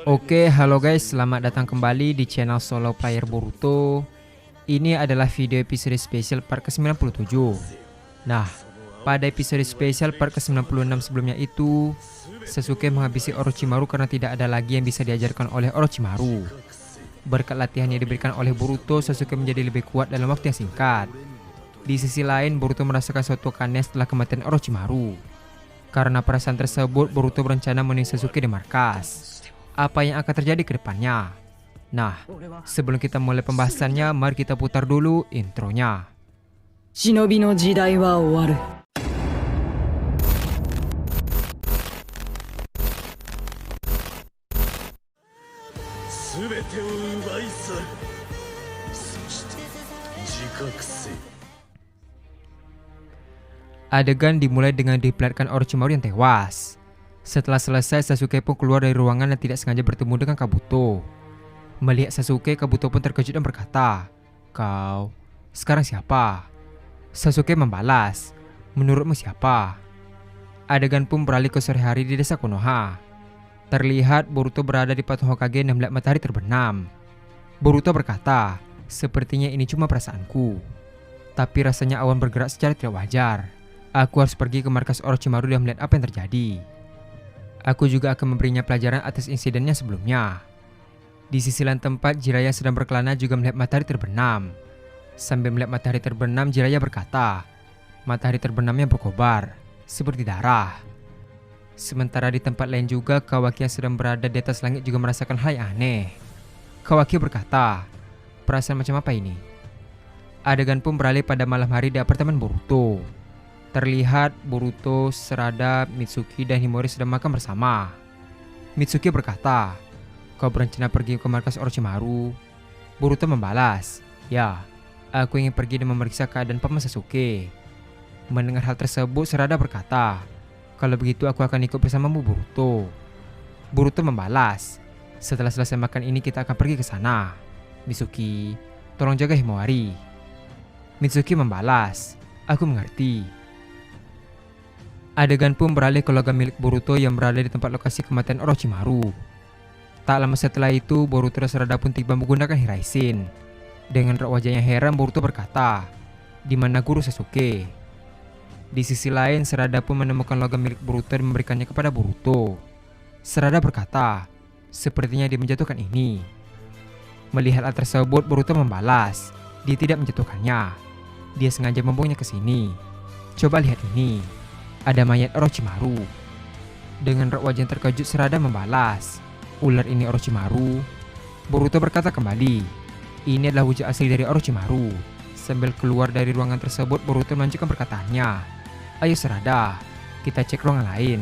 Oke, halo guys, selamat datang kembali di channel Solo Player Boruto. Ini adalah video episode spesial part ke-97. Nah, pada episode spesial part ke-96 sebelumnya itu, Sasuke menghabisi Orochimaru karena tidak ada lagi yang bisa diajarkan oleh Orochimaru. Berkat latihan yang diberikan oleh Boruto, Sasuke menjadi lebih kuat dalam waktu yang singkat. Di sisi lain, Boruto merasakan suatu keanehan setelah kematian Orochimaru. Karena perasaan tersebut, Boruto berencana menemui Sasuke di markas. Apa yang akan terjadi ke depannya? Nah, sebelum kita mulai pembahasannya, mari kita putar dulu intronya. Shinobi no jidai wa owaru. Adegan dimulai dengan diperlihatkan Orochimaru yang tewas. Setelah selesai, Sasuke pun keluar dari ruangan dan tidak sengaja bertemu dengan Kabuto. Melihat Sasuke, Kabuto pun terkejut dan berkata, "Kau sekarang siapa?" Sasuke membalas, "Menurutmu siapa?" Adegan pun beralih ke sore hari di desa Konoha. Terlihat Boruto berada di patung Hokage dan melihat matahari terbenam. Boruto berkata, "Sepertinya ini cuma perasaanku. Tapi rasanya awan bergerak secara tidak wajar. Aku harus pergi ke markas Orochimaru dan melihat apa yang terjadi. Aku juga akan memberinya pelajaran atas insidennya sebelumnya." Di sisi lain tempat, Jiraiya sedang berkelana juga melihat matahari terbenam. Sambil melihat matahari terbenam, Jiraiya berkata, "Matahari terbenamnya berkobar, seperti darah." Sementara di tempat lain juga, Kawaki yang sedang berada di atas langit juga merasakan hal yang aneh. Kawaki berkata, "Perasaan macam apa ini?" Adegan pun beralih pada malam hari di apartemen Boruto. Terlihat Boruto, Sarada, Mitsuki, dan Himori sedang makan bersama. Mitsuki berkata, "Kau berencana pergi ke markas Orochimaru?" Boruto membalas, "Ya, aku ingin pergi dan memeriksa keadaan Paman Sasuke." Mendengar hal tersebut, Sarada berkata, "Kalau begitu aku akan ikut bersamamu, Boruto." Boruto membalas, "Setelah selesai makan ini kita akan pergi ke sana. Mitsuki, tolong jaga Himawari." Mitsuki membalas, "Aku mengerti." Adegan pun beralih ke logam milik Boruto yang berada di tempat lokasi kematian Orochimaru. Tak lama setelah itu, Boruto dan Sarada pun tiba menggunakan Hiraishin. Dengan raut wajah yang heran, Boruto berkata, "Di mana guru Sasuke?" Di sisi lain, Sarada pun menemukan logam milik Boruto dan memberikannya kepada Boruto. Sarada berkata, "Sepertinya dia menjatuhkan ini." Melihat hal tersebut, Boruto membalas, "Dia tidak menjatuhkannya. Dia sengaja membawanya ke sini. Coba lihat ini. Ada mayat Orochimaru." Dengan raut wajah yang terkejut, Sarada membalas, "Ular ini Orochimaru?" Boruto berkata kembali, "Ini adalah wujud asli dari Orochimaru." Sambil keluar dari ruangan tersebut, Boruto melanjutkan perkataannya, "Ayo Sarada, kita cek ruangan lain."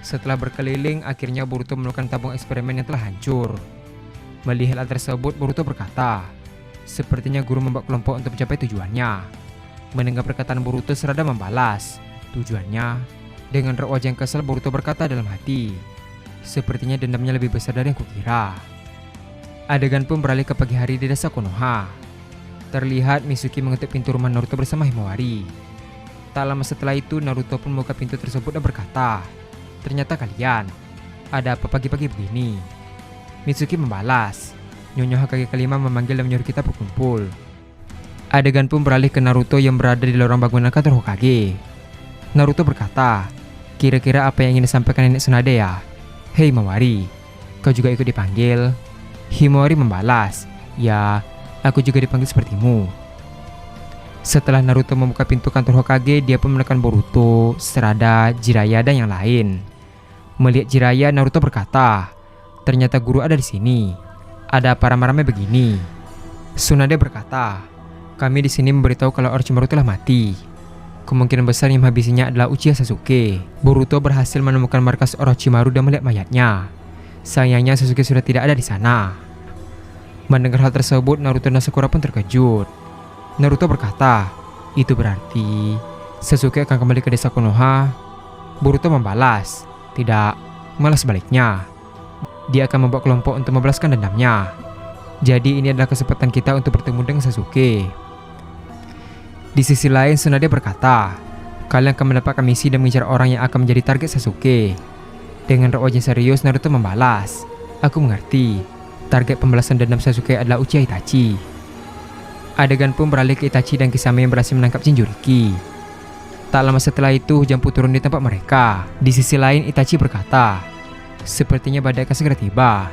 Setelah berkeliling, akhirnya Boruto menemukan tabung eksperimen yang telah hancur. Melihat hal tersebut, Boruto berkata, "Sepertinya guru membawa kelompok untuk mencapai tujuannya." Mendengar perkataan Boruto, Sarada membalas, "Tujuannya?" Dengan raut wajah yang kesal, Boruto berkata dalam hati, "Sepertinya dendamnya lebih besar dari yang kukira." Adegan pun beralih ke pagi hari di desa Konoha. Terlihat Mitsuki mengetuk pintu rumah Naruto bersama Himawari. Tak lama setelah itu, Naruto pun membuka pintu tersebut dan berkata, "Ternyata kalian, ada apa pagi-pagi begini?" Mitsuki membalas, "Nyonya Hokage kelima memanggil dan menyuruh kita berkumpul." Adegan pun beralih ke Naruto yang berada di lorong bangunan kantor Hokage. Naruto berkata, "Kira-kira apa yang ingin disampaikan Nenek Tsunade ya? Hei Himawari, kau juga ikut dipanggil?" Himawari membalas, "Ya, aku juga dipanggil sepertimu." Setelah Naruto membuka pintu kantor Hokage, dia pun menekan Boruto, Sarada, Jiraiya, dan yang lain. Melihat Jiraiya, Naruto berkata, "Ternyata guru ada di sini. Ada apa ramai-ramai begini?" Tsunade berkata, "Kami di sini memberitahu kalau Orochimaru telah mati. Kemungkinan besar yang menghabisinya adalah Uchiha Sasuke." Boruto berhasil menemukan markas Orochimaru dan melihat mayatnya. Sayangnya Sasuke sudah tidak ada di sana. Mendengar hal tersebut, Naruto dan Sakura pun terkejut. Naruto berkata, "Itu berarti Sasuke akan kembali ke desa Konoha?" Boruto membalas, "Tidak, malah sebaliknya. Dia akan membawa kelompok untuk membalaskan dendamnya. Jadi ini adalah kesempatan kita untuk bertemu dengan Sasuke." Di sisi lain, Tsunade berkata, "Kalian akan mendapatkan misi dan mengejar orang yang akan menjadi target Sasuke." Dengan raut wajah serius, Naruto membalas, Aku mengerti. Target pembalasan dendam Sasuke adalah Uchiha Itachi. Adegan pun beralih ke Itachi dan Kisame yang berhasil menangkap Jinchuriki. Tak lama setelah itu, hujan pun turun di tempat mereka. Di sisi lain, Itachi berkata, "Sepertinya badai akan segera tiba."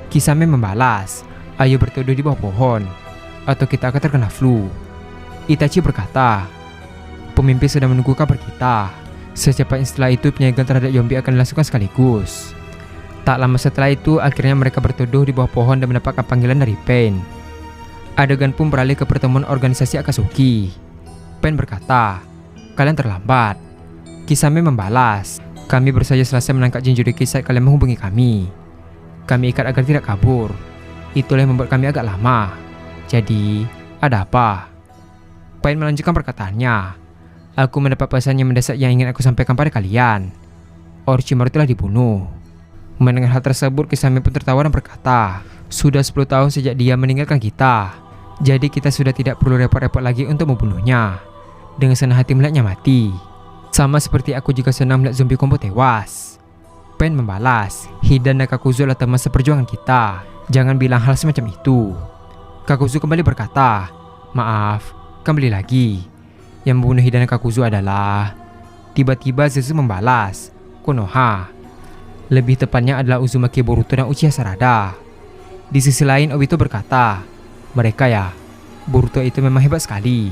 Kisame membalas, "Ayo berteduh di bawah pohon, atau kita akan terkena flu." Itachi berkata, "Pemimpin sedang menunggu kabar kita. Secepatnya setelah itu, penyegalan terhadap zombie akan dilakukan sekaligus." Tak lama setelah itu, akhirnya mereka berteduh di bawah pohon dan mendapatkan panggilan dari Pain. Adegan pun beralih ke pertemuan organisasi Akatsuki. Pain berkata, "Kalian terlambat." Kisame membalas, "Kami baru saja selesai menangkap Jinchuriki saat kalian menghubungi kami. Kami ikat agar tidak kabur. Itulah yang membuat kami agak lama. Jadi, ada apa?" Pain melanjutkan perkataannya, "Aku mendapat pesan yang mendesak yang ingin aku sampaikan pada kalian. Orochimaru telah dibunuh." Mendengar hal tersebut, Kisame pun tertawa dan berkata, "Sudah 10 tahun sejak dia meninggalkan kita. Jadi kita sudah tidak perlu repot-repot lagi untuk membunuhnya. Dengan senang hati melihatnya mati. Sama seperti aku juga senang melihat zombie combo tewas." Pain membalas, "Hidan dan Kakuzu adalah teman seperjuangan kita. Jangan bilang hal semacam itu." Kakuzu kembali berkata, "Maaf, kembali lagi. Yang membunuh Hidan dan Kakuzu adalah..." Tiba-tiba Zetsu membalas, "Konoha. Lebih tepatnya adalah Uzumaki Boruto dan Uchiha Sarada." Di sisi lain, Obito berkata, "Mereka ya, Boruto itu memang hebat sekali.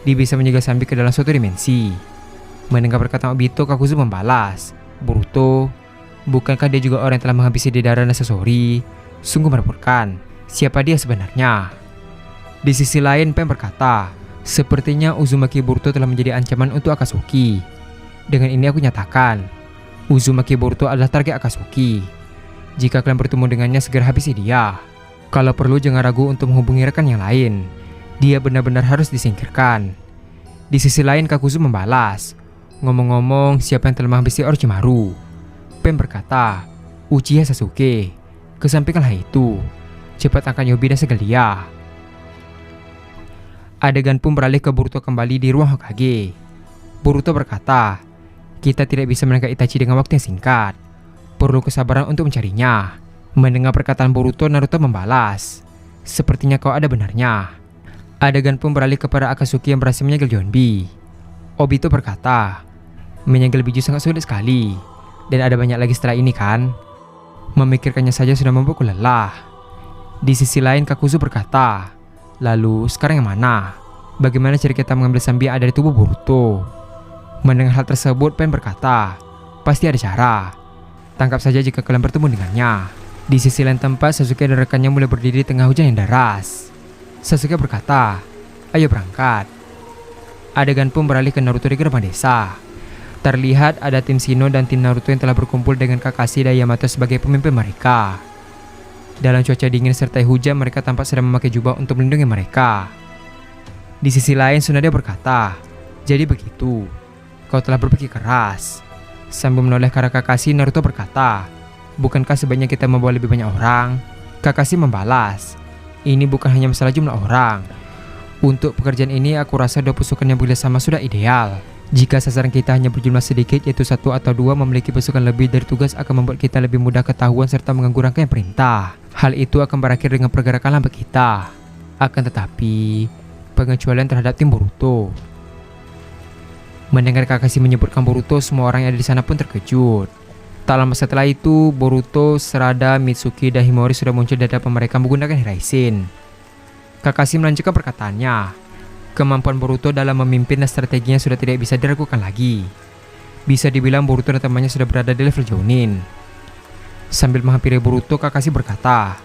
Dia bisa menjaga Sambi ke dalam suatu dimensi." Mendengar perkataan Obito, Kakuzu membalas, "Boruto, bukankah dia juga orang yang telah menghabisi Deidara dan Sasori? Sungguh merepotkan. Siapa dia sebenarnya?" Di sisi lain, Pain berkata, "Sepertinya Uzumaki Boruto telah menjadi ancaman untuk Akatsuki. Dengan ini aku nyatakan, Uzumaki Boruto adalah target Akatsuki. Jika kalian bertemu dengannya, segera habisi dia. Kalau perlu jangan ragu untuk menghubungi rekan yang lain. Dia benar-benar harus disingkirkan." Di sisi lain, Kakuzu membalas, "Ngomong-ngomong, siapa yang telah menghabisi Orochimaru?" Pain berkata, "Uchiha Sasuke. Kesampingkanlah itu. Cepat angkat Yobi dan segel dia." Adegan pun beralih ke Boruto kembali di ruang Hokage. Boruto berkata, "Kita tidak bisa menangkap Itachi dengan waktu yang singkat. Perlu kesabaran untuk mencarinya." Mendengar perkataan Boruto, Naruto membalas, "Sepertinya kau ada benarnya." Adegan pun beralih kepada Akatsuki yang berhasil menyegel Yonbi. Obito berkata, "Menyegel biju sangat sulit sekali. Dan ada banyak lagi setelah ini kan? Memikirkannya saja sudah membuatku lelah." Di sisi lain, Kakuzu berkata, "Lalu sekarang yang mana? Bagaimana cara kita mengambil Sambi yang ada di tubuh Boruto?" Mendengar hal tersebut, Pain berkata, "Pasti ada cara. Tangkap saja jika kalian bertemu dengannya." Di sisi lain tempat, Sasuke dan rekannya mulai berdiri di tengah hujan yang deras. Sasuke berkata, "Ayo berangkat." Adegan pun beralih ke Naruto di gerbang desa. Terlihat ada tim Shino dan tim Naruto yang telah berkumpul dengan Kakashi dan Yamato sebagai pemimpin mereka. Dalam cuaca dingin serta hujan, mereka tampak sedang memakai jubah untuk melindungi mereka. Di sisi lain, Tsunade berkata, "Jadi begitu. Kau telah berpikir keras." Sambil menoleh ke arah Kakashi, Naruto berkata, "Bukankah sebaiknya kita membawa lebih banyak orang?" Kakashi membalas, "Ini bukan hanya masalah jumlah orang. Untuk pekerjaan ini, aku rasa 2 pasukan yang bekerjasama sudah ideal. Jika sasaran kita hanya berjumlah sedikit, yaitu 1 atau 2, memiliki pasukan lebih dari tugas akan membuat kita lebih mudah ketahuan serta mengganggu rangkaian perintah. Hal itu akan berakhir dengan pergerakan lambat kita. Akan tetapi, pengecualian terhadap tim Boruto." Mendengar Kakashi menyebutkan Boruto, semua orang yang ada di sana pun terkejut. Tak lama setelah itu, Boruto, Sarada, Mitsuki, dan Himori sudah muncul di hadapan mereka menggunakan Hiraishin. Kakashi melanjutkan perkataannya, "Kemampuan Boruto dalam memimpin dan strateginya sudah tidak bisa diragukan lagi. Bisa dibilang Boruto dan temannya sudah berada di level Jounin." Sambil menghampiri Boruto, Kakashi berkata,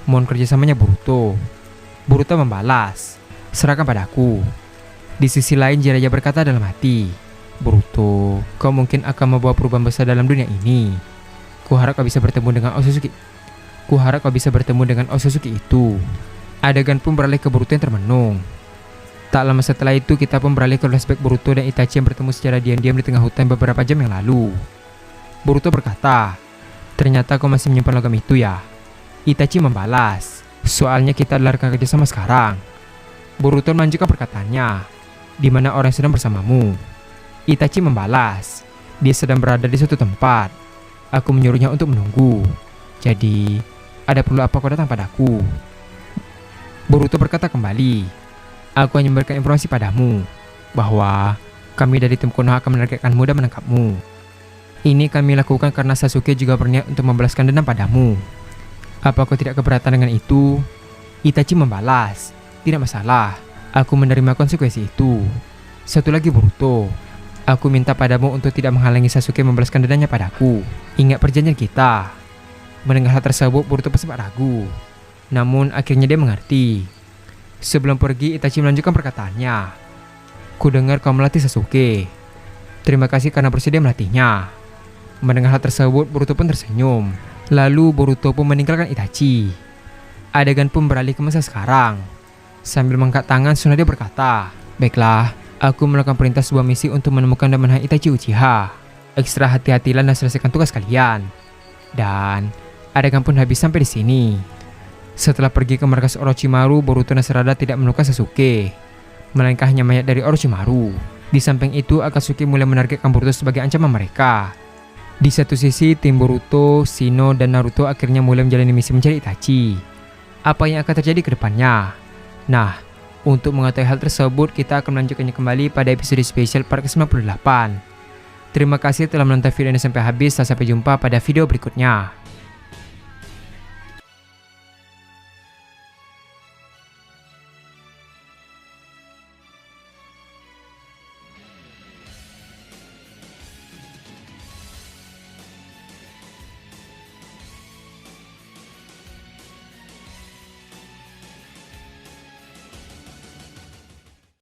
"Mohon kerjasamanya Boruto." Boruto membalas, "Serahkan padaku." Di sisi lain, Jiraiya berkata dalam hati, "Boruto, kau mungkin akan membawa perubahan besar dalam dunia ini. Kuharap kau bisa bertemu dengan Otsutsuki itu." Adegan pun beralih ke Boruto yang termenung. Tak lama setelah itu, kita pun beralih ke flashback Boruto dan Itachi yang bertemu secara diam-diam di tengah hutan beberapa jam yang lalu. Boruto berkata, "Ternyata kau masih menyimpan logam itu ya?" Itachi membalas, "Soalnya kita adalah rekan kerja sama sekarang." Boruto melanjutkan perkataannya, "Di mana orang yang sedang bersamamu?" Itachi membalas, "Dia sedang berada di suatu tempat. Aku menyuruhnya untuk menunggu. Jadi, Ada perlu apa kau datang padaku? Boruto berkata kembali, aku hanya memberikan informasi padamu bahwa kami dari tim Konoha akan menargetkanmu dan menangkapmu. Ini kami lakukan karena Sasuke juga berniat untuk membalaskan dendam padamu. Apa kau tidak keberatan dengan itu? Itachi membalas, tidak masalah, aku menerima konsekuensi itu. Satu lagi Boruto, aku minta padamu untuk tidak menghalangi Sasuke membalaskan dendamnya padaku. Ingat perjanjian kita. Mendengar hal tersebut, Boruto sempat ragu. Namun akhirnya dia mengerti. Sebelum pergi, Itachi melanjutkan perkataannya. Ku dengar kau melatih Sasuke. Terima kasih karena bersedia melatihnya. Mendengar hal tersebut, Boruto pun tersenyum. Lalu Boruto pun meninggalkan Itachi. Adegan pun beralih ke masa sekarang. Sambil mengangkat tangan, Tsunade berkata, baiklah, aku melakukan perintah sebuah misi untuk menemukan dan menahan Itachi Uchiha. Ekstra hati-hatilah dan selesaikan tugas kalian. Dan adegan pun habis sampai di sini. Setelah pergi ke markas Orochimaru, Boruto dan Sarada tidak menemukan Sasuke, melainkan hanya mayat dari Orochimaru. Di samping itu, Akatsuki mulai menargetkan Boruto sebagai ancaman mereka. Di satu sisi, tim Boruto, Shino, dan Naruto akhirnya mulai menjalani misi mencari Itachi. Apa yang akan terjadi ke depannya? Nah, untuk mengetahui hal tersebut, kita akan melanjutkannya kembali pada episode spesial part ke-98. Terima kasih telah menonton video ini sampai habis, dan sampai jumpa pada video berikutnya.